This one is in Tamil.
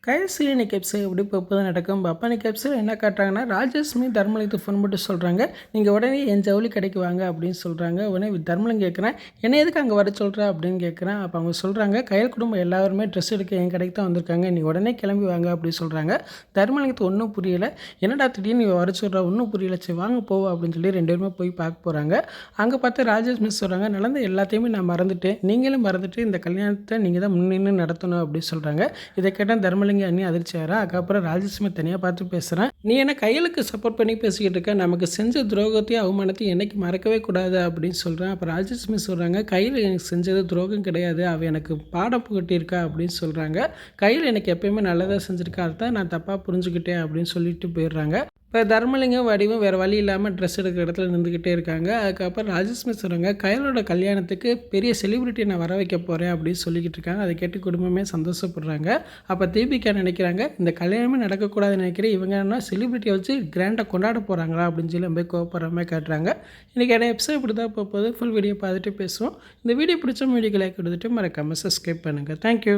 கைசி இன்னைக்கு எபிசோட் எப்படி போகுது நடக்கும் பாப்பா. இன்னைக்கு எபிசோட் என்ன காட்டுறாங்கன்னா, ராஜலட்சுமி தர்மலிங்கத்தை ஃபோன் போட்டு சொல்கிறாங்க, நீங்கள் உடனே என் ஜவுளி கடைக்கு வாங்க அப்படின்னு சொல்கிறாங்க. உடனே தர்மலிங்கம் கேட்குறேன், என்ன எதுக்கு அங்கே வர சொல்கிற அப்படின்னு கேட்குறேன். அப்போ அவங்க சொல்கிறாங்க, கையல் குடும்பம் எல்லாருமே ட்ரெஸ் எடுக்க என் கடைக்கு தான் வந்திருக்காங்க, நீ உடனே கிளம்பி வாங்க அப்படின்னு சொல்கிறாங்க. தர்மலிங்கத்தை ஒன்றும் புரியலை, என்னடா திடீர்னு நீ வர சொல்கிற, ஒன்றும் புரியலை, சரி வாங்க போவோம் அப்படின்னு சொல்லி ரெண்டு பேருமே போய் பார்க்க போகிறாங்க. அங்கே பார்த்து ராஜலட்சுமி சொல்கிறாங்க, நடந்த எல்லாத்தையுமே நான் மறந்துட்டேன், நீங்களும் மறந்துட்டு இந்த கல்யாணத்தை நீங்கள் தான் முன்னின்று நடத்தணும் அப்படின்னு சொல்கிறாங்க. இதை கேட்டால் தர்மலிங்கம் அண்ணி அதிர்ச்சியாரா. அதுக்கப்புறம் ராஜலட்சுமி தனியாக பார்த்து பேசுகிறேன், நீ என்ன கையலுக்கு சப்போர்ட் பண்ணி பேசிக்கிட்டு இருக்க, நமக்கு செஞ்ச துரோகத்தையும் அவமானத்தையும் என்னைக்கு மறக்கவே கூடாது அப்படின்னு சொல்கிறேன். அப்போ ராஜலட்சுமி சொல்கிறாங்க, கையில் எனக்கு செஞ்சது துரோகம் கிடையாது, அவள் எனக்கு பாடம் புகட்டியிருக்கா அப்படின்னு சொல்கிறாங்க. கையில் எனக்கு எப்பயுமே நல்லதாக செஞ்சுருக்கா, அதுதான் நான் தப்பாக புரிஞ்சுக்கிட்டேன் அப்படின்னு சொல்லிட்டு போயிடுறாங்க. இப்போ தர்மலிங்கம் வடிவும் வேறு வழி இல்லாமல் ட்ரெஸ் எடுக்கிற இடத்துல நின்றுக்கிட்டே இருக்காங்க. அதுக்கப்புறம் ராஜலட்சுமி சொல்கிறாங்க, கையலோட கல்யாணத்துக்கு பெரிய செலிபிரிட்டி நான் வர வைக்க போகிறேன் அப்படின்னு சொல்லிக்கிட்டு இருக்காங்க. அதை கேட்டு குடும்பமே சந்தோஷப்படுறாங்க. அப்போ தீபிகா நினைக்கிறாங்க, இந்த கல்யாணமே நடக்கக்கூடாதுன்னு நினைக்கிறேன், இவங்க என்ன செலிபிரிட்டியை வச்சு கிராண்டாக கொண்டாட போகிறாங்களா அப்படின்னு சொல்லி ரொம்ப கோவப்படுற மாதிரி காட்டுறாங்க. இன்றைக்கி என்ன எபிசோட் இப்படி தான் போகுது. ஃபுல் வீடியோ பார்த்துட்டு பேசுவோம். இந்த வீடியோ பிடிச்ச வீடியோக்கு லைக் கொடுத்துட்டு மறக்காமல் சப்ஸ்கிரைப் பண்ணுங்கள். தேங்க்யூ.